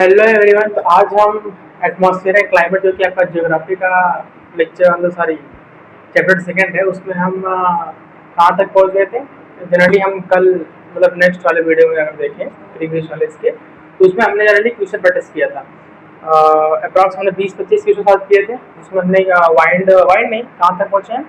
Hello everyone. तो आज हम एटमॉस्फेयर एंड क्लाइमेट जो कि आपका ज्योग्राफी का लेक्चर मतलब सॉरी चैप्टर सेकंड है, उसमें हम कहाँ तक पहुँच गए थे। जनरली हम कल मतलब नेक्स्ट वाले वीडियो में अगर देखें प्रीवियस वाले इसके, तो उसमें हमने जनरली क्वेश्चन प्रैक्टिस किया था। अप्रॉक्स हमने 20-25 क्वेश्चन सॉल्व किए थे, जिसमें हमने वाइंड वाइंड नहीं, कहाँ तक पहुँचे हैं,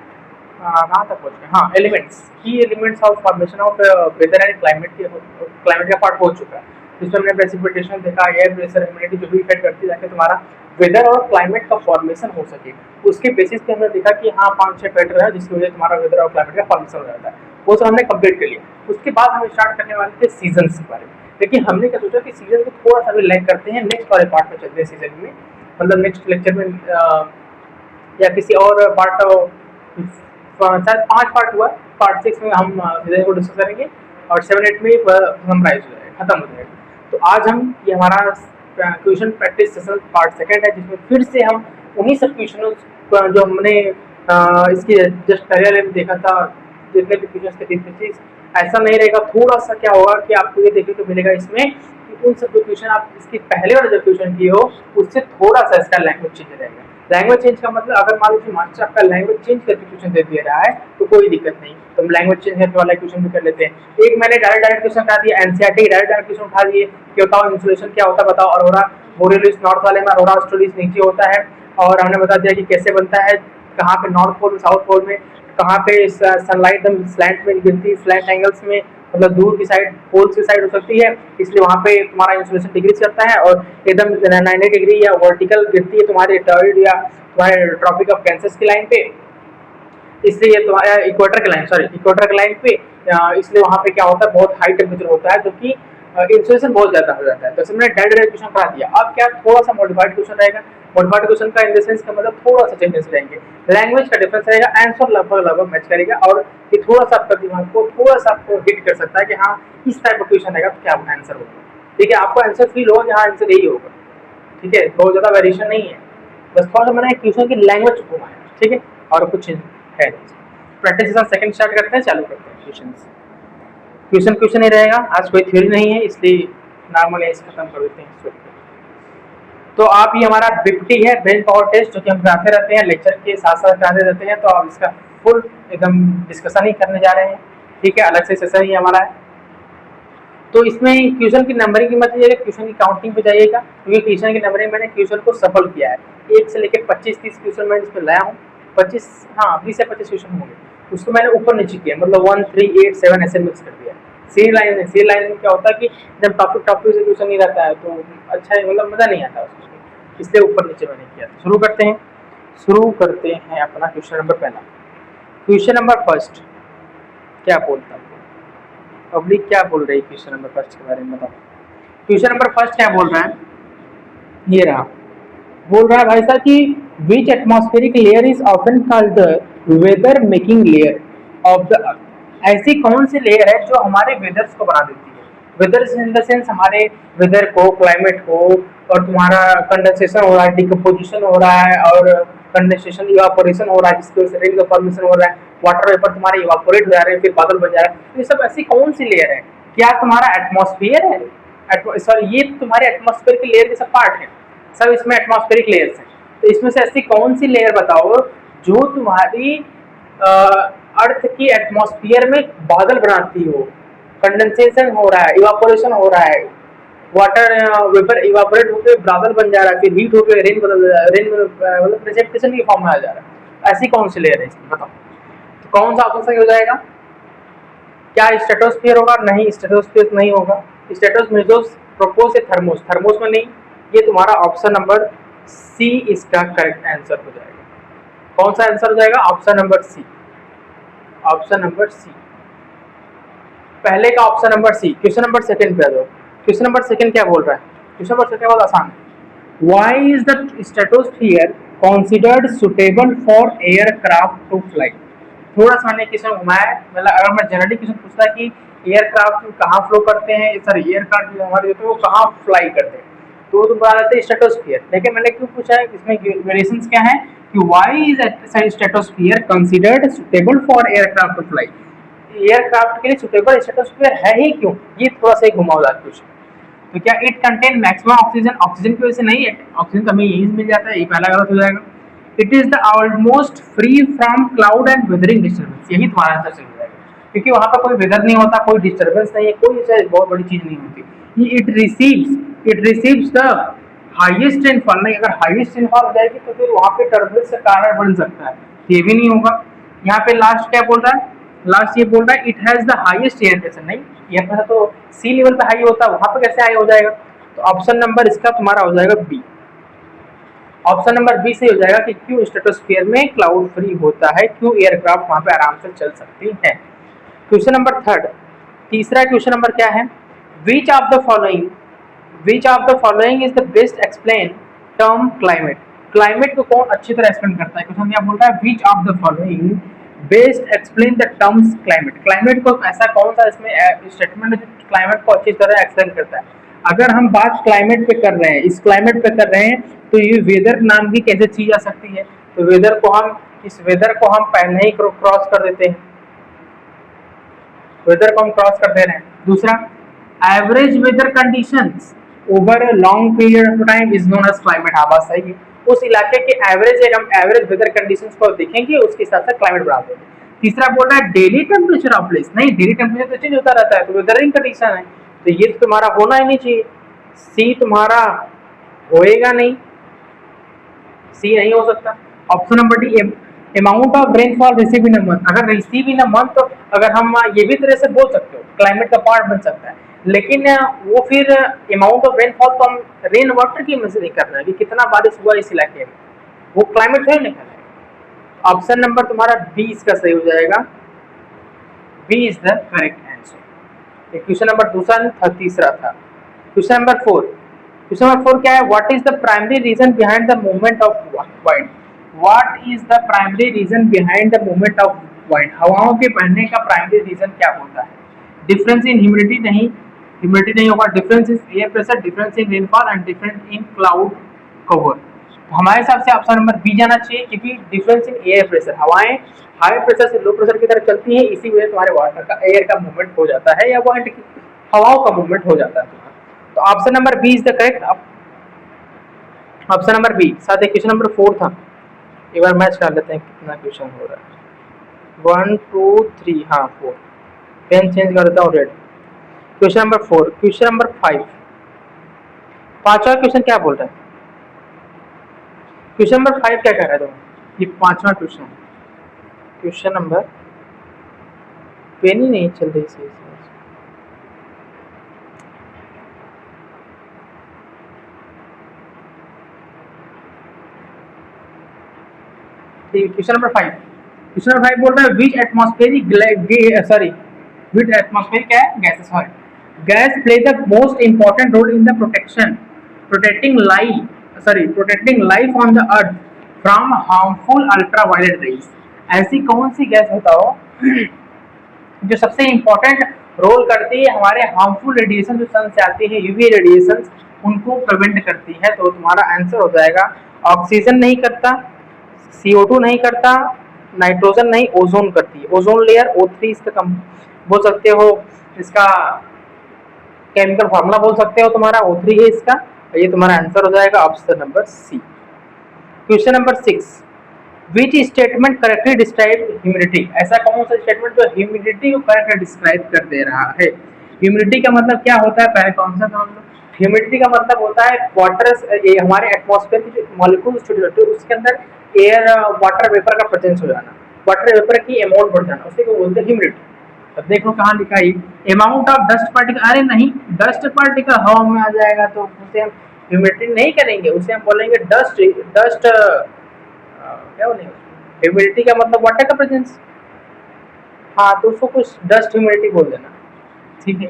कहाँ तक पहुँचे, हाँ, एलिमेंट्स, की elements of formation of weather and climate का पार्ट हो चुका है। जिसमें हमने प्रेसिपिटेशन देखा, एयर प्रेशर, ह्यूमिडिटी जो भी इफेक्ट करती है ताकि तुम्हारा वेदर और क्लाइमेट का फॉर्मेशन हो सके। उसके बेसिस पे हमने देखा कि हाँ 5-6 पैटर्न है जिसकी वजह से तुम्हारा वेदर और क्लाइमेट का फॉर्मेशन हो जाता है। वो सब हमने कंप्लीट कर लिया। उसके बाद हम स्टार्ट करने वाले थे सीजन्स के बारे में, लेकिन हमने क्या सोचा कि सीजन को थोड़ा सा भी लैग करते हैं, नेक्स्ट वाले पार्ट में चलते हैं सीजन में, मतलब नेक्स्ट लेक्चर में या किसी और पार्ट, शायद 5 पार्ट हुआ, पार्ट 6 में हम सीजन को डिस्कस करेंगे और 7-8 में समराइज हो जाएगा, खत्म हो जाएगा। तो आज हम ये हमारा question practice session part second है, जिसमें फिर से हम उन्हीं सब क्वेश्चनों जो हमने इसकी जस्ट पहले देखा था, जितने भी क्वेश्चन थे 20-25, ऐसा नहीं रहेगा। थोड़ा सा क्या होगा कि आपको ये देखने को मिलेगा इसमें कि उन सब क्वेश्चन आप इसके पहले वाले जो क्वेश्चन किए हो उससे थोड़ा सा इसका लैंग्वेज चेंज रहेगा। लैंग्वेज चेंज का मतलब अगर मान लीजिए मास्टर आपका लैंग्वेज चेंज करके क्वेश्चन दे दे रहा है तो कोई दिक्कत नहीं, तो हम लैंग्वेज चेंज करके वाला क्वेश्चन भी कर लेते हैं। एक मैंने डायरेक्ट क्वेश्चन उठा दिया, एनसीईआरटी डायरेक्ट क्वेश्चन उठा दिए कि बताओ इंसुलेशन क्या होता है, बताओ अरोरा बोरेलिस नॉर्थ वाले में, अरोरा ऑस्ट्रेलिस नीचे होता है, और हमने बता दिया कि कैसे बनता है, कहाँ पे नॉर्थ पोल में, साउथ पोल में, कहाँ पे सनलाइट स्लैंट में गिरती है, स्लैंट एंगल्स में, मतलब दूर की साइड, पोल्स की साइड हो सकती है, इसलिए वहाँ पे तुम्हारा इंसुलेशन डिग्रीज करता है, और एकदम 90 डिग्री या वर्टिकल गिरती है तुम्हारे टॉर्रिड या तुम्हारे ट्रॉपिक ऑफ कैंसर की लाइन पे, इसलिए तुम्हारा इक्वेटर की लाइन, सॉरी इक्वेटर की लाइन पे, इसलिए वहाँ पे क्या होता है, बहुत हाई टेम्परेचर होता है, जो कि इंसुलेशन बहुत ज्यादा हो जाता है। तो हमने डायरेक्ट क्वेश्चन करा दिया। अब क्या थोड़ा सा मॉडिफाइड क्वेश्चन रहेगा। मॉडिफाइड क्वेश्चन का इन द सेंस का मतलब थोड़ा सा चेंजेस रहेंगे, लैंग्वेज का डिफरेंस रहेगा, आंसर लगभग मैच करेगा, और ये थोड़ा सा आपका दिमाग को थोड़ा सा आपको हिट कर सकता है कि हाँ इस टाइप का क्वेश्चन रहेगा तो क्या आंसर होगा। ठीक है, आपको आंसर फील होगा कि हाँ आंसर यही होगा। ठीक है, बहुत ज्यादा वेरिएशन नहीं है, बस थोड़ा सा मैंने क्वेश्चन की लैंग्वेज घुमाया। ठीक है, और कुछ है। प्रैक्टिस सेकंड स्टार्ट करते हैं, चालू करते हैं। क्वेश्चन ही रहेगा, आज कोई थ्योरी नहीं है, इसलिए नॉर्मल ऐसे खत्म कर देते हैं। तो आप ये हमारा बीपीटी है, ब्रेन पावर टेस्ट, जो कि हम कराते रहते हैं, लेक्चर के साथ साथ कराते रहते हैं, तो आप इसका फुल एकदम डिस्कशन ही करने जा रहे हैं। ठीक है, अलग से सेशन ही हमारा है। तो इसमें क्वेश्चन की नंबरिंग की मत लीजिएगा, क्वेश्चन की काउंटिंग पे जाइएगा, क्योंकि क्वेश्चन की नंबरिंग मैंने क्वेश्चन को सफल किया है, 1 से लेकर 25-30 क्वेश्चन मैं इसमें लाया हूँ। 25, हाँ 20 से 25 क्वेश्चन होंगे, उसको मैंने ऊपर नीचे किया, मतलब 1, 3, 8, 7 ऐसे मिक्स कर दिया। सी लाइन में क्या होता है कि जब टॉपिक से क्वेश्चन नहीं रहता है तो अच्छा मतलब मजा नहीं आता उसमें, इसलिए ऊपर नीचे मैंने किया। शुरू करते हैं अपना क्वेश्चन नंबर पहला। क्वेश्चन नंबर फर्स्ट क्या बोलता है पब्लिक, क्या बोल रही है क्वेश्चन नंबर फर्स्ट के बारे में बताओ। क्वेश्चन नंबर फर्स्ट क्या बोल रहा है, ये रहा, बोल रहा है भाई साहब कि which atmospheric layer is often called the weather making layer of the earth. ऐसी कौन सी लेयर है जो हमारे वेदर्स को बना देती है। वेदर्स इन द सेंस हमारे वेदर को, क्लाइमेट को, और तुम्हारा कंडेंसेशन हो रहा है, डिकम्पोजिशन हो रहा है, और कंडेंसेशन इवापोरेशन हो रहा है, जिसकी वजह से रेन का फॉर्मेशन हो रहा है, वाटर वेपर तुम्हारे इवापोरेट हो जा रहे हैं, फिर बादल बन जा रहा है। तो ये सब ऐसी कौन सी लेयर है, क्या तुम्हारा एटमॉस्फेयर है, सॉरी ये तुम्हारे एटमॉस्फेयर की लेयर के सब पार्ट है, सब इसमें एटमॉस्फेरिक लेयर्स हैं। तो इसमें से ऐसी कौन सी लेयर बताओ जो तुम्हारी अर्थ की एटमॉस्फेयर में बादल बनाती हो, कंडेंसेशन हो रहा है, इवापोरेशन हो रहा है, वाटर वेपर इवापोरेट होकर बादल बन जा रहा है, फिर हीट होकर रेन बदल रेन मतलब प्रेसिपिटेशन की फॉर्म में आ जा रहा है। ऐसी कौन सी लेयर है इसमें बताओ। तो कौन सा ऑप्शन सही हो जाएगा, क्या स्ट्रेटोस्फीयर होगा, नहीं स्ट्रेटोस्फीयर नहीं होगा, स्ट्रेटोस प्रोपोज से थर्मोस, थर्मोस में नहीं, ये तुम्हारा ऑप्शन नंबर सी इसका करेक्ट आंसर हो जाएगा। कौन सा आंसर हो जाएगा, option number C, option number C, पहले का option number C. Question number second पे आ जाओ। क्वेश्चन नंबर सेकंड क्या बोल रहा है, क्वेश्चन नंबर सेकंड बहुत आसान है। Why is the stratosphere considered suitable for aircraft to fly. थोड़ा सा मैंने क्वेश्चन घुमाया है, मतलब अगर मैं जनरली क्वेश्चन पूछता कि एयरक्राफ्ट कहाँ फ्लो करते हैं, सॉरी एयरक्राफ्ट जो हमारे होते हैं वो कहाँ फ्लाई करते हैं, तो बता देते हैं स्ट्रेटोस्फीयर। लेकिन मैंने क्यों पूछा है, इसमें वेरिएशंस क्या है कि why is stratosphere considered suitable for aircraft to fly, aircraft के लिए सुटेबल स्ट्रेटोस्फीयर है ही क्यों, ये थोड़ा सा घुमावदार क्वेश्चन। तो क्या it contain maximum oxygen, oxygen की वजह से नहीं है, ऑक्सीजन तो हमें यही मिल जाता है, ये पहला गलत हो जाएगा। It is the almost free from cloud and weathering disturbance, यही तुम्हारा आंसर चल जाएगा, क्योंकि वहां पर कोई वेदर नहीं होता, कोई डिस्टर्बेंस नहीं है, कोई बहुत बड़ी चीज नहीं होती। It receives the highest rainfall, नहीं अगर हाईएस्ट रेनफॉल हो जाएगी तो फिर वहां पे टर्बुलेंस का कारण बन सकता है, ये भी नहीं होगा। यहाँ पे लास्ट क्या बोल रहा है, लास्ट ये बोल रहा है it has the highest air pressure, नहीं एयर प्रेशर तो सी लेवल पे हाई होता है, वहां पे कैसे हाई हो जाएगा, तो ऑप्शन नंबर इसका तुम्हारा हो जाएगा बी। ऑप्शन नंबर बी से हो जाएगा कि क्यों स्ट्रेटोस्फीयर में क्लाउड फ्री होता है, क्यों एयरक्राफ्ट वहां पे आराम से चल सकती है। क्वेश्चन नंबर थर्ड, तीसरा क्वेश्चन नंबर क्या है, which of the following is the best explain term climate, climate को कौन अच्छी तरह एक्सप्लेन करता है, क्वेश्चन क्या बोल रहा है, which of the following best explain the terms climate, climate को ऐसा कौन सा इसमें स्टेटमेंट है जो क्लाइमेट को अच्छी तरह एक्सप्लेन करता है। अगर हम बात क्लाइमेट पे कर रहे हैं, इस क्लाइमेट पे कर रहे हैं, तो ये वेदर नाम की कैसे चीज आ सकती है, तो वेदर को हम पहले ही क्रॉस कर देते हैं, वेदर को हम क्रॉस कर दे रहे हैं। दूसरा, average weather conditions over a long period of time is known as climate, हाँ बात सही है, उस इलाके के एवरेज वेदर कंडीशंस को देखेंगे, उसके हिसाब से क्लाइमेट बना देंगे। तीसरा बोल रहा है डेली टेम्परेचर ऑफ प्लेस, नहीं डेली टेम्परेचर तो चेंज होता रहता है, तो वेदरिंग कंडीशन है, तो ये तुम्हारा होना ही नहीं चाहिए, सी तुम्हारा होएगा नहीं, सी नहीं हो सकता। Option number D, amount of rainfall receive in a month, अगर रिसीव इन अ मंथ तो अगर हम ये भी तरह से बोल सकते हो क्लाइमेट का पार्ट बन सकता है, लेकिन वो फिर अमाउंट ऑफ रेनफॉल तो हम रेन वाटर की वजह से नहीं कर रहे हैं कि कितना बारिश हुआ इस इलाके में, वो क्लाइमेट थोड़ी नहीं कर रहे हैं। ऑप्शन नंबर तुम्हारा बी इसका सही हो जाएगा, B is the correct answer. Question number दूसरा था, तीसरा था। क्वेश्चन नंबर फोर क्या है, what is the primary reason behind the movement of wind, what is the primary reason behind the movement of wind, हवाओं के बहने का प्राइमरी रीजन क्या होता है। डिफरेंस इन ह्यूमिडिटी नहीं होगा, difference in air pressure, difference in rainfall and difference in cloud cover. तो हमारे हिसाब से ऑप्शन नंबर बी जाना चाहिए, क्योंकि डिफरेंस इन एयर प्रेशर, हवाएं हाई प्रेशर से लो प्रेशर की तरफ चलती है, इसी वजह से तुम्हारे वाटर का एयर का मूवमेंट हो जाता है, या वाइंड की हवाओं का मूवमेंट हो जाता है। तो option number B is the correct, option number B. साथ ही क्वेश्चन नंबर 4 था, एक बार मैच कर लेते हैं कितना क्वेश्चन हो रहा है, 1 2 3, हाँ 4, पेन चेंज कर देता हूँ red. Question number 4, question number 5, पांचवा क्वेश्चन क्या बोल रहा है, क्वेश्चन नंबर 5 क्या कह रहा है, तो ये पांचवा क्वेश्चन नंबर, पेन ही नहीं चल रही सही से। क्वेश्चन नंबर 5 बोल रहा है विच एटमॉस्फेरिक क्या है, gases, sorry, gas play the most important role in the protecting life on the earth from harmful ultraviolet rays, ऐसी कौन सी गैस बताओ जो सबसे इंपॉर्टेंट रोल करती है हमारे हार्मफुल रेडिएशन जो सन से आती है, यूवी रेडिएशन, उनको प्रिवेंट करती है। तो तुम्हारा आंसर हो जाएगा, ऑक्सीजन नहीं करता, CO2 नहीं करता, नाइट्रोजन नहीं, ओजोन करती है, ओजोन लेयर O3 इसका कम बोल सकते हो, इसका केमिकल फार्मूला बोल सकते हो, तुम्हारा O3 है इसका, ये तुम्हारा आंसर हो जाएगा option number C. Question number 6, which statement correctly describe humidity, ऐसा कौन सा स्टेटमेंट जो ह्यूमिडिटी को करेक्टली डिस्क्राइब कर दे रहा है। ह्यूमिडिटी का मतलब क्या होता है, पहले कौन सा समझ लो, ह्यूमिडिटी का मतलब होता है वाटर, ये हमारे एटमॉस्फेयर की जो मॉलिक्यूल्स छोटे छोटे उसके अंदर एयर वाटर वेपर का प्रेजेंस हो जाना, वाटर वेपर की अमाउंट बढ़ जाना, उसी को बोलते हैं ह्यूमिडिटी। अब देख लो कहाँ लिखा है, अमाउंट ऑफ डस्ट पार्टिकल, अरे नहीं डस्ट पार्टिकल हवा में आ जाएगा तो उसे हम ह्यूमिडिटी नहीं करेंगे, उसे हम बोलेंगे डस्ट क्या बोलेंगे, ह्यूमिडिटी का मतलब वाटर का प्रेजेंस, हाँ तो उसको कुछ डस्ट ह्यूमिडिटी बोल देना, ठीक है,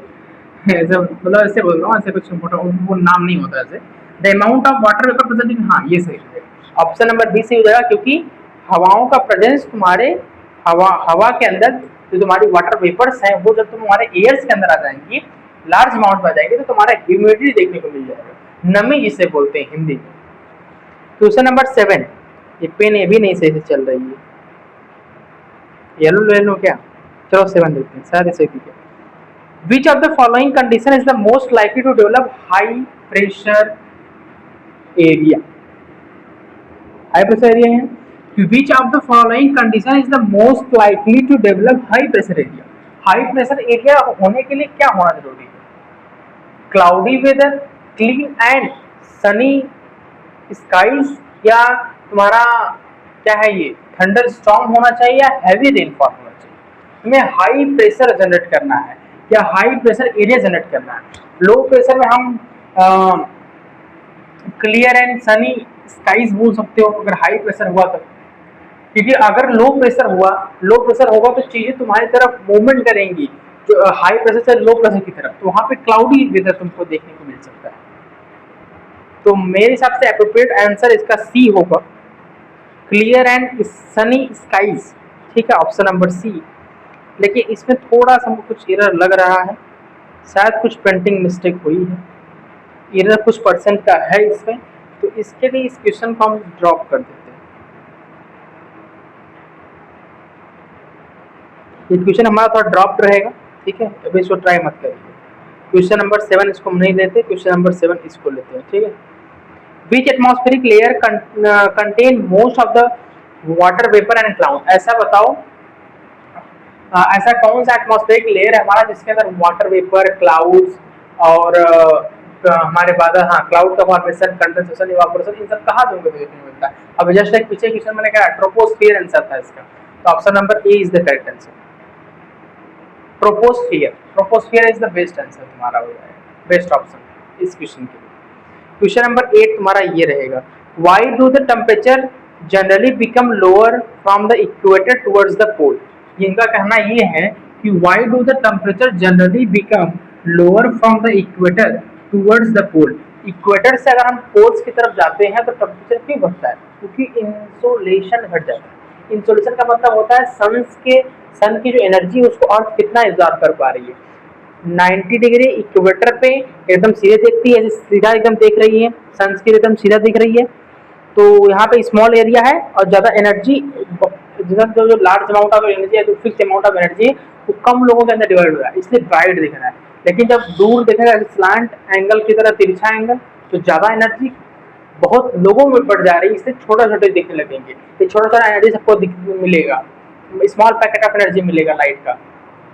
ऐसे मतलब ऐसे बोल रहा हूँ, ऐसे कुछ वो नाम नहीं होता ऐसे। The amount of water vapour presenting, हाँ ये सही है, ऑप्शन नंबर बी से हो जाएगा, क्योंकि हवाओं का प्रेजेंस तुम्हारे हवा के अंदर जो तुम्हारी वाटर वेपर्स हैं वो जब तुम्हारे एयर्स के अंदर आ जाएंगी, लार्ज अमाउंट में आ जाएंगे, तो तुम्हारा ह्यूमिडिटी देखने को मिल जाएगा, नमी जिसे बोलते हैं हिंदी में। क्वेश्चन नंबर 7, ये पेन ये भी नहीं सही से चल रही है, येलो ले लो क्या, चलो 7 देखते हैं, शायद इसे ठीक है। Which of the following condition is the most likely to develop high pressure area? High pressure area है। Which of the following condition is the most likely to develop high pressure area? High pressure area होने के लिए क्या होना जरूरी है? Cloudy weather, clean and sunny skies, या तुम्हारा क्या है ये थंडर स्टॉर्म होना चाहिए, या हैवी रेनफॉल होना चाहिए? हमें हाई प्रेशर जनरेट करना है या हाई प्रेशर एरिया जनरेट करना है। लो प्रेशर में हम क्लियर एंड सनी स्काइज बोल सकते हो अगर हाई प्रेशर हुआ तो, क्योंकि अगर लो प्रेशर होगा तो चीजें तुम्हारी तरफ मूवमेंट करेंगी, जो हाई प्रेशर से लो प्रेशर की तरफ, तो वहां पे क्लाउडी वेदर तुमको देखने को मिल सकता है। तो मेरे हिसाब से एप्रोप्रिएट आंसर इसका सी होगा, क्लियर एंड सनी स्काइज। ठीक है, ऑप्शन नंबर सी। लेकिन इसमें थोड़ा सा कुछ एरर लग रहा है, शायद कुछ प्रिंटिंग मिस्टेक हुई है, एरर कुछ परसेंट का है इसमें, तो इसके लिए इस क्वेश्चन को हम ड्रॉप कर देते हैं। ये क्वेश्चन हमारा थोड़ा ड्रॉप रहेगा, ठीक है, अभी इसको ट्राई मत करिए। क्वेश्चन नंबर 7 इसको हम नहीं लेते, क्वेश्चन नंबर 7 इसको लेते हैं, ठीक है। Which atmospheric layer contain most of the water vapour and cloud? ऐसा बताओ, ऐसा कौन सा एटमॉस्फेरिक लेयर है हमारा जिसके अंदर वाटर वेपर, क्लाउड्स और हमारे बादल, हाँ क्लाउड का फॉर्मेशन, कंडेंसेशन, इवापोरेशन, इन सब कहाँ तुमको देखने को मिलता है? अब जस्ट एक पीछे क्वेश्चन मैंने कहा ट्रोपोस्फियर आंसर था इसका, तो option number A is the correct answer, troposphere. Troposphere is the best answer तुम्हारा हो जाएगा, बेस्ट ऑप्शन इस क्वेश्चन के लिए। क्वेश्चन नंबर 8 तुम्हारा ये रहेगा, why do the temperature generally become lower from the equator towards the pole? इनका कहना ये है कि why do the temperature generally become lower from the equator towards the pole? Equator से अगर हम पोल्स की तरफ जाते हैं तो टेम्परेचर क्यों बढ़ता है? क्योंकि इंसोलेशन घट जाता है। इंसोलेशन का मतलब होता है सन की जो एनर्जी है उसको अर्थ कितना एब्जॉर्ब कर पा रही है। 90 डिग्री इक्वेटर पे एकदम सीधे देखती है, सीधा एकदम देख रही है, सन की एकदम सीधा दिख रही है, तो यहाँ पे स्मॉल एरिया है और ज़्यादा एनर्जी, जो लार्ज अमाउंट ऑफ एनर्जी है, जो फिक्स अमाउंट ऑफ एनर्जी है वो कम लोगों के अंदर डिवाइड हो रहा है, इसलिए ब्राइट दिख रहा है। लेकिन जब दूर देखेगा स्लांट एंगल की तरह, तिरछा एंगल, तो ज़्यादा एनर्जी बहुत लोगों में बढ़ जा रही है, इसलिए छोटे छोटे दिखने लगेंगे। ये छोटा छोटा एनर्जी सबको मिलेगा, स्मॉल पैकेट ऑफ एनर्जी मिलेगा लाइट का,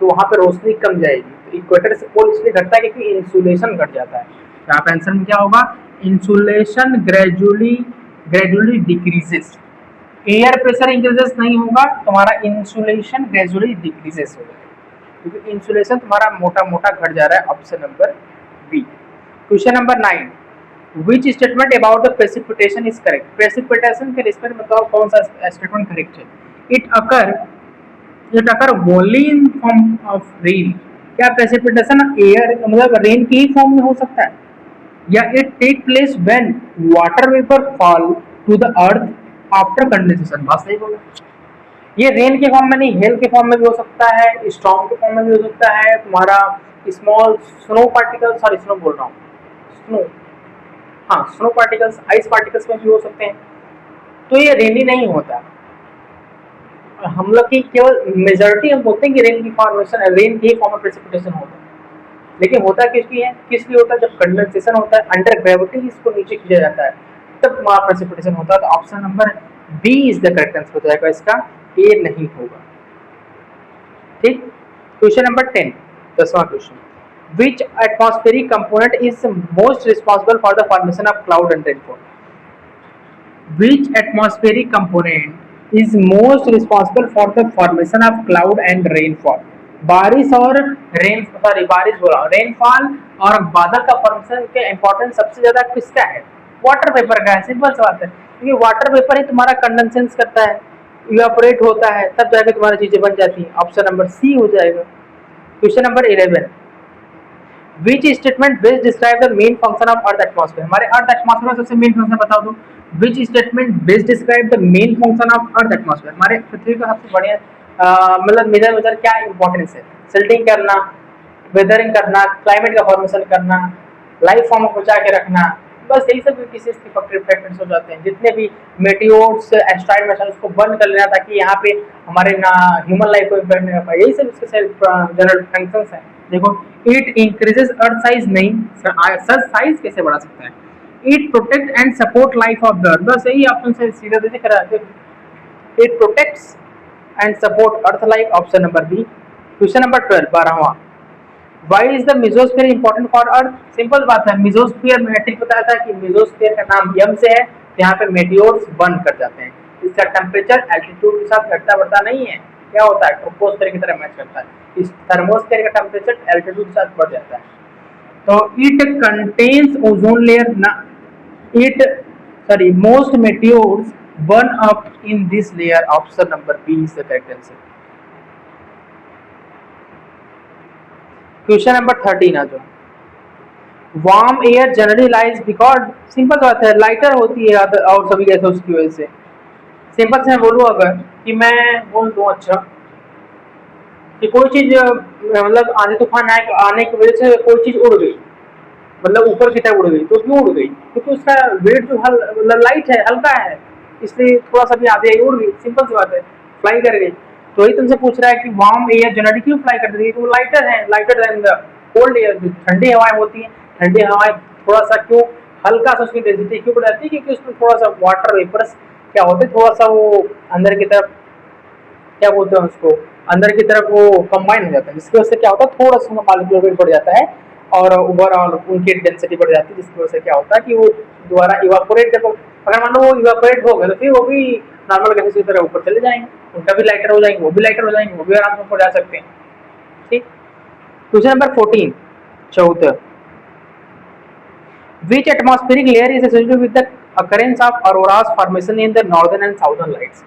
तो वहाँ पे रोशनी कम जाएगी। तो इक्वेटर से पोल इसलिए घटता है क्योंकि इंसुलेशन घट जाता है। यहाँ पे आंसर में क्या होगा? Insolation gradually decreases. Air pressure increases नहीं होगा, तुम्हारा इंसुलेशन ग्रेजुअली डिक्रीजेस होगा, क्योंकि इंसुलेशन तुम्हारा मोटा मोटा घट जा रहा है। Option number B. Question number 9, which statement about the precipitation is correct? Precipitation के रिस्पेक्ट में बताओ कौन सा स्टेटमेंट करेक्ट है? It occur only in form of rain. क्या प्रेसिपिटेशन एयर मतलब रेन की ही फॉर्म में हो सकता है? या it take place when water vapour fall to the earth after condensation? बात सही बोला। ये रेन के फॉर्म में नहीं, हेल के फॉर्म में भी हो सकता है, स्टॉर्म के फॉर्म में भी हो सकता है, तुम्हारा small snow particle, sorry snow बोल रहा हूँ, स्नो, हाँ स्नो पार्टिकल्स, आइस पार्टिकल्स में भी हो सकते हैं। तो ये रेनी नहीं होता। हम लोग की केवल मेजॉरिटी हम बोलते हैं कि रेन की फॉर्मेशन, रेन की फॉर्म में प्रेसिपिटेशन होता है, लेकिन होता किस लिए होता है? जब कंडेंसेशन होता है, अंडर ग्रेविटी इसको नीचे खींचा जाता है, तब वहाँ प्रेसिपिटेशन होता है। तो option number B is the correct answer हो जाएगा, इसका ए नहीं होगा। ठीक। क्वेश्चन नंबर 10, 10वां question, which atmospheric component is most responsible for the formation of cloud and rainfall? Which atmospheric component is most responsible for the formation of cloud and rainfall? बारिश और rainfall और बादल का formation के importance सबसे ज्यादा किसका है? वाटर वेपर का है। सिंपल सी बात है, क्योंकि वाटर वेपर ही तुम्हारा कंडेंसेशन करता है, इवेपोरेट होता है, तब जाकर तुम्हारी चीजें बन जाती हैं। ऑप्शन नंबर सी हो जाएगा। Question number 11, which statement best describe the main function of earth atmosphere? हमारे अर्थ एटमॉस्फेयर का सबसे मेन फंक्शन बता दो। Which statement best describe the main function of earth atmosphere? हमारे पृथ्वी का सबसे बढ़िया मतलब मेजर क्या इंपॉर्टेंस है? सिल्टिंग करना, वेदरिंग करना, क्लाइमेट का फॉर्मेशन करना, लाइफ फॉर्म को बचा के रखना, बस यही सब किसी फैक्टर्स हो जाते हैं। जितने भी मेटियोर्स, एस्ट्रॉइड में उसको बंद कर लेना ताकि यहाँ पे हमारे ना ह्यूमन लाइफ को इम्पैक्ट नहीं कर पाए, यही सब इसके जनरल फंक्शंस हैं। देखो, इट इंक्रीजेस अर्थ साइज नहीं, सर साइज कैसे बढ़ा सकता है? It protect and support life of the earth, बस यही ऑप्शन से सीधा दिख रहा है। It protects and support earth life, option number B. Question number 12 12वां, why is the mesosphere important for earth? Simple बात है, मेसोस्फीयर मैट्रिक बताया था कि मेसोस्फीयर का नाम यम से है, यहाँ पे मेटियोर्स बर्न कर जाते हैं। इसका टेम्परेचर एल्टीट्यूड के साथ घटता बढ़ता नहीं है, क्या होता है, ट्रोपोस्फीयर की तरह मैच करता है। इस थर्मोस्फीयर का टेम्परेचर एल्टीट्यूड के साथ बढ़ जाता है। तो इट कंटेन्स ओजोन लेयर ना, it sorry most meteors burn up in this layer, option number B is the correct answer. Question number 13 आ जाओ, warm air generally lies because, simple बात है, लाइटर होती है और सभी गैसें उसकी वजह से। सिंपल से मैं बोलूँ अगर कि मैं बोल दूँ अच्छा कि कोई चीज मतलब आंधी तूफान आने की वजह से कोई चीज उड़ गई, मतलब ऊपर की तरफ उड़ गई, तो क्यों उड़ गई? क्योंकि उसका वेट जो मतलब लाइट है, हल्का है, इसलिए थोड़ा सा भी आधी आई उड़ गई, सिंपल सी बात है, फ्लाई कर गई। तो वही तुमसे पूछ रहा है कि वार्म एयर जनरली क्यों फ्लाई करती है? वो लाइटर है, lighter than the cold air. जो ठंडी हवाएं होती हैं, ठंडी हवाएं थोड़ा सा क्यों हल्का सा उसकी डेंसिटी क्यों बढ़ जाती है? क्योंकि उसमें थोड़ा सा वाटर वेपर्स क्या होते हैं, थोड़ा सा वो अंदर की तरफ क्या बोलते हैं उसको, अंदर की तरफ वो कंबाइन हो जाता है, जिसकी वजह से क्या होता है, थोड़ा सा मॉलिक्यूलर वेट बढ़ जाता है और ओवरऑल उनकी डेंसिटी बढ़ जाती है, जिसकी वजह से क्या होता है कि वो दोबारा इवापोरेट, जब अगर मान लो वो इवापोरेट हो गए तो फिर वो भी नॉर्मल गैसेस की तरह ऊपर चले जाएंगे, उनका भी लाइटर हो जाएंगे, वो भी लाइटर हो जाएंगे, वो भी आराम से ऊपर जा सकते हैं। ठीक। Question number 14 14, which atmospheric layer is associated with the occurrence of aurora's formation in the northern and southern lights?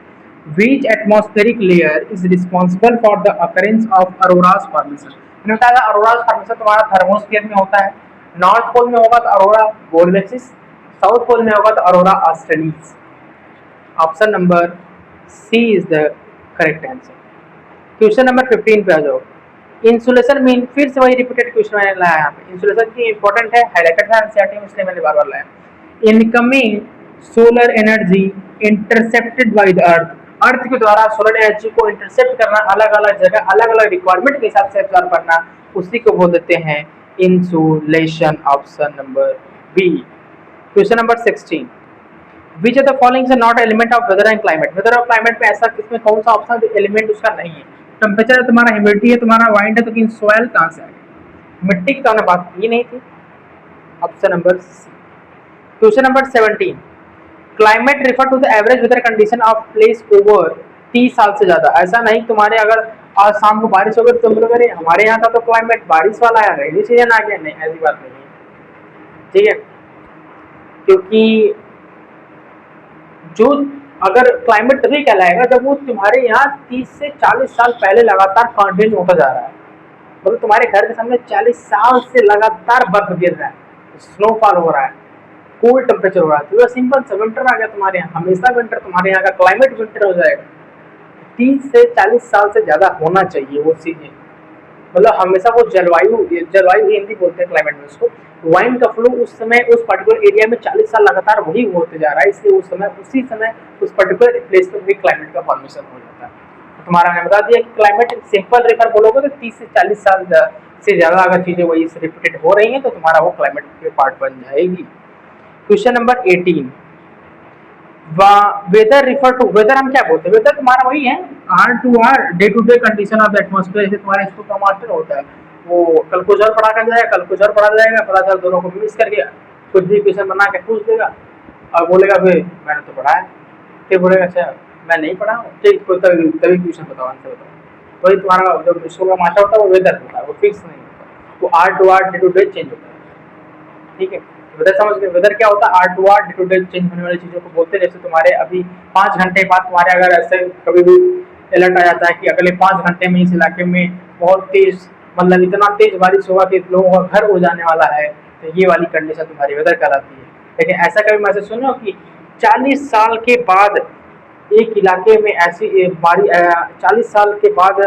Which atmospheric layer is responsible for the occurrence of aurora's formation? मैंने बताया aurora's formation तुम्हारा thermosphere में होता है, north pole में होगा तो Arora बोरियलिस, south pole में होगा तो aurora australis. Option number C is the correct answer. Question number 15 पे आ जाओ, इंसुलेशन मीन, फिर से वही रिपीटेड क्वेश्चन मैंने लाया यहाँ पे, इंसुलेशन की इंपॉर्टेंट है, हाईलाइटेड था एनसीईआरटी में, इसलिए मैंने बार बार लाया। Incoming solar energy intercepted by the earth, earth के द्वारा सोलर एनर्जी को इंटरसेप्ट करना, अलग अलग जगह अलग अलग रिक्वायरमेंट के हिसाब से एब्जॉर्ब करना, उसी को बोल देते हैं insolation, option number B. Question number 16, which of the following is not element of weather and climate? Weather और क्लाइमेट में ऐसा किसमें कौन सा ऑप्शन एलिमेंट उसका नहीं है? टेम्परेचर है तुम्हारा, ह्यूमिडिटी है तुम्हारा, वाइंड है, तो कि सॉइल कहाँ से आएगा? मिट्टी की तो हमने बात की नहीं थी, option number C. Question number 17, climate refer to the average weather condition of place over 30 साल से ज्यादा। ऐसा नहीं तुम्हारे अगर आज शाम को बारिश हो गई तो तुम लोग अरे हमारे यहाँ का तो क्लाइमेट बारिश वाला है, रेनी सीजन आ गया, नहीं, ऐसी बात नहीं है। ठीक है, क्योंकि जो अगर क्लाइमेट तभी कहलाएगा जब वो तुम्हारे यहाँ 30 से 40 साल पहले लगातार कंटिन्यू होता जा रहा है, मतलब तुम्हारे घर के सामने 40 साल से लगातार बर्फ गिर रहा है, स्नोफॉल हो रहा है, कूल टेम्परेचर हो रहा है, तो सिंपल सा विंटर आ गया तुम्हारे यहाँ, हमेशा विंटर, तुम्हारे यहाँ का क्लाइमेट विंटर हो जाएगा। 30 से 40 साल से ज्यादा होना चाहिए वो चीजें, मतलब हमेशा वो जलवायु हिंदी बोलते हैं क्लाइमेट में उसको, वाइन का फ्लो उस समय उस पर्टिकुलर एरिया में 40 साल लगातार वही होते जा रहा है, इसलिए उसी समय उस पर्टिकुलर प्लेस पर भी क्लाइमेट का फॉर्मेशन हो जाता है। तो तुम्हारा मैंने बता दिया कि क्लाइमेट सिंपल रेफर बोलोगे तो 30 से 40 साल से ज्यादा अगर चीजें वही रिपीटेड हो रही हैं तो तुम्हारा वो क्लाइमेट के पार्ट बन जाएगी। Question number 18, weather refer to, weather हम क्या बोलते हैं? वेदर तुम्हारा वही है hour to hour, day to day condition of the atmosphere. जैसे तुम्हारे स्कूल का मास्टर होता है, वो कल को जर पढ़ा कर जाएगा, कल को जर पढ़ा जाएगा, पता चल दोनों को मिस कर गया, कुछ भी क्वेश्चन बना के पूछ देगा और बोलेगा भाई मैंने तो पढ़ा है, फिर बोलेगा अच्छा मैं नहीं पढ़ा हूँ, ठीक कोई तभी क्वेश्चन बताओ, आंसर बताओ। वही तुम्हारा जो स्कूल का मास्टर होता है वो वेदर होता है, वो फिक्स नहीं होता, वो hour to hour, day to day change होता है। ठीक है, वेदर समझ गए? वेदर क्या होता है? Hour to hour, day to day change होने वाली चीजों को बोलते हैं। जैसे तुम्हारे अभी 5 घंटे बाद तुम्हारे अगर ऐसे कभी भी अलर्ट आ जाता है कि अगले 5 घंटे में इस इलाके में बहुत तेज, मतलब इतना तेज बारिश होगा कि लोगों का घर हो जाने वाला है, तो ये वाली कंडीशन तुम्हारी वेदर कहलाती है। लेकिन ऐसा कभी मैसेज सुनो कि 40 साल के बाद एक इलाके में ऐसी बारिश, 40 साल के बाद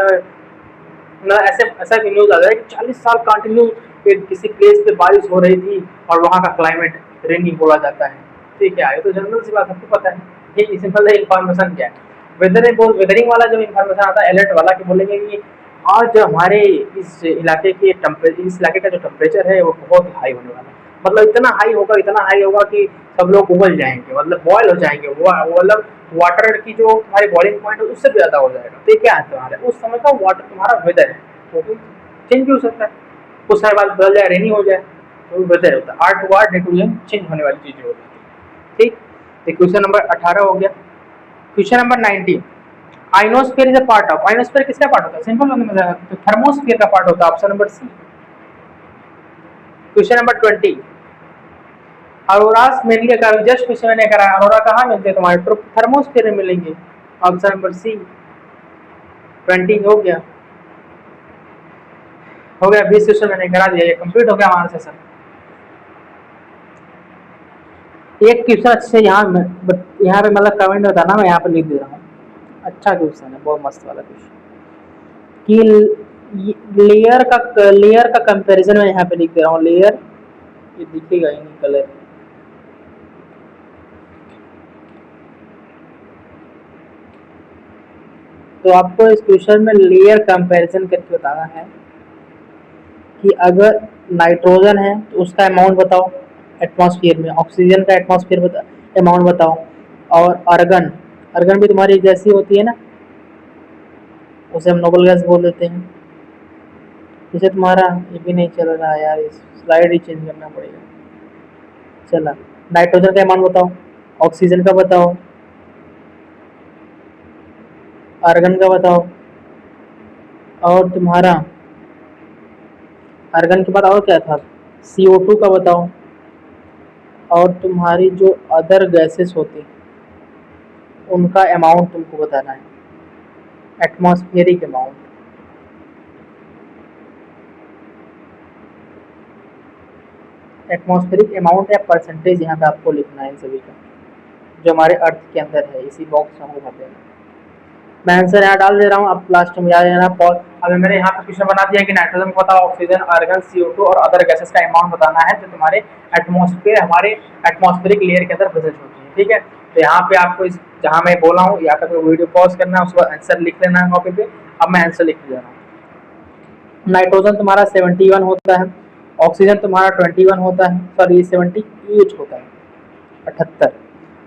ऐसे ऐसा न्यूज आ जाए कि 40 साल कंटिन्यू किसी प्लेस पे बारिश हो रही थी और वहाँ का क्लाइमेट रेनी बोला जाता है। ठीक है, ये तो जनरल सी बात सबको पता है। ये सिंपल है, इन्फॉर्मेशन क्या है? वेदरिंग वाला जो इन्फॉर्मेशन आता है अलर्ट वाला, कि बोलेंगे कि आज हमारे इस इलाके इस इलाके का जो टेम्परेचर है वो बहुत हाई होने वाला है। मतलब इतना हाई होगा कि सब लोग उबल जाएंगे, मतलब बॉयल हो जाएंगे। वो मतलब वाटर की जो हमारे बॉइलिंग पॉइंट है उससे भी ज़्यादा हो जाएगा। तो ये क्या है तुम्हारे उस समय का वाटर तुम्हारा वेदर है, तो चेंज भी हो सकता है। कुछ समय बाद बदल जाए, रेनी हो जाए, तो वेदर होता है। Hour to hour, day to day change होने वाली चीज़ें होती है। ठीक, तो क्वेश्चन नंबर 18 हो गया। Question number 19, ionosphere is a part of. Ionosphere किसका पार्ट होता है? सिंपल होने में तो थर्मोस्फीयर का पार्ट होता है, option number C. Question number 20, auroras mainly का जस्ट क्वेश्चन मैंने करा, अरोरा कहाँ मिलते हैं तुम्हारे? थर्मोस्फीयर में मिलेंगे, ऑप्शन नंबर सी। 20 हो गया। 20 क्वेश्चन मैंने करा दिया, ये कंप्लीट हो गया हमारा सेशन। एक क्वेश्चन अच्छे से यहाँ पे मतलब कमेंट बताना, मैं यहाँ पे लिख दे रहा हूँ। अच्छा क्वेश्चन है, बहुत मस्त वाला क्वेश्चन कि लेयर का कंपैरिजन मैं यहाँ पे लिख दे रहा हूँ। लेयर, ये दिखेगा ही नहीं कलर। तो आपको इस क्वेश्चन में लेयर कंपैरिजन करके बताना है कि अगर नाइट्रोजन है तो उसका अमाउंट बताओ एटमॉस्फेयर में, ऑक्सीजन का एटमॉस्फेयर अमाउंट बताओ, और अर्गन भी तुम्हारी जैसी होती है ना, उसे हम नोबल गैस बोल देते हैं। जैसे तुम्हारा ये भी नहीं चल रहा है यार, इस स्लाइड ही चेंज करना पड़ेगा। चला, नाइट्रोजन का अमाउंट बताओ, ऑक्सीजन का बताओ, आर्गन का बताओ, और तुम्हारा आर्गन के बाद और क्या था, CO2 का बताओ, और तुम्हारी जो अदर गैसेस होती उनका अमाउंट तुमको बताना है, एटमॉस्फेरिक अमाउंट। एटमॉस्फेरिक अमाउंट या परसेंटेज यहाँ पे आपको लिखना है सभी का, जो हमारे अर्थ के अंदर है, इसी बॉक्स में होगा देना। मैं आंसर यहाँ डाल दे रहा हूँ, आप लास्ट में याद रहना। अभी मैंने यहाँ पे क्वेश्चन बना दिया कि नाइट्रोजन को बताओ, ऑक्सीजन, आर्गन, CO2 और अदर गैसेस का अमाउंट बताना है जो तुम्हारे हमारे एटमॉस्फेरिक लेयर के अंदर प्रेजेंट होती है। ठीक है, तो यहाँ पे आपको जहाँ मैं बोला हूँ यहाँ पे वीडियो पॉज करना है, उसके बाद आंसर लिख लेना है कॉपी पे। अब मैं आंसर लिख दे रहा हूँ। नाइट्रोजन तुम्हारा 71 होता है, ऑक्सीजन तुम्हारा 21 होता है, सॉरी 78 होता है, 78।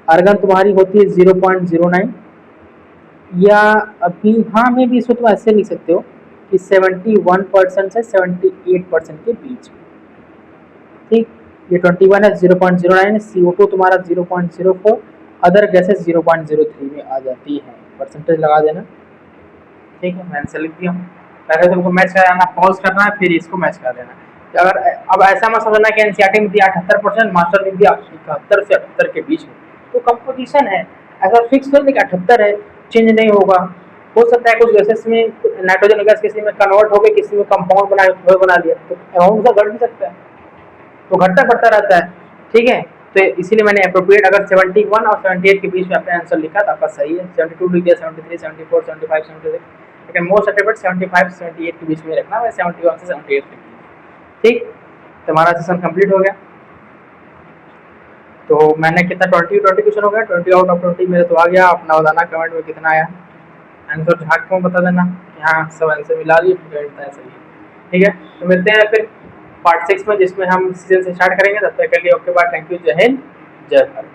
आर्गन तुम्हारी होती है 0.09, या अभी हाँ में भी इसको तुम ऐसे लिख सकते हो कि 71% से 78% के बीच। ठीक, ये 21 है, 0.09, CO2 तुम्हारा 0.04, अदर गैसेस 0.03 में आ जाती है। परसेंटेज लगा देना। ठीक है, मैं आंसर लिख दिया हूँ। पहले तुमको मैच कराना, पॉज करना है, फिर इसको मैच कर देना। अगर अब ऐसा मत समझना कि एनसीईआरटी में दिया 78%, मास्टर में दिया 71 से 78 के बीच में, तो कंपोजिशन है, ऐसा फिक्स नहीं कि 78 है, चेंज नहीं होगा। हो सकता है कुछ गैसेस में नाइट्रोजन गैस किसी में कन्वर्ट हो गई, किसी में कंपाउंड बना लिया, तो अमाउंट उसका घट भी सकता है, तो घटता बढ़ता रहता है। ठीक है, तो इसीलिए मैंने अप्रोप्रिएट अगर 71 और 78 के बीच में अपने आंसर लिखा तो आपका सही है। 72 लिख दिया, 73, 74, 75, 76, लेकिन मोस्ट अप्रोप्रिएट 75 78 के बीच में रखना। मैं 71 से 78 लिख दिया। ठीक, तो हमारा सेशन कंप्लीट हो गया। तो मैंने कितना 20 क्वेश्चन हो गया, 20 आउट ऑफ 20 मेरे तो आ गया। अपना बताना कमेंट में कितना आया, आंसर झाँक को बता देना। हाँ, सब आंसर मिला लिए, सही है। ठीक है, तो मिलते हैं फिर पार्ट 6 में, जिसमें हम सीजन से स्टार्ट करेंगे। तब तक के लिए ओके बाय, थैंक यू, जय हिंद, जय भारत।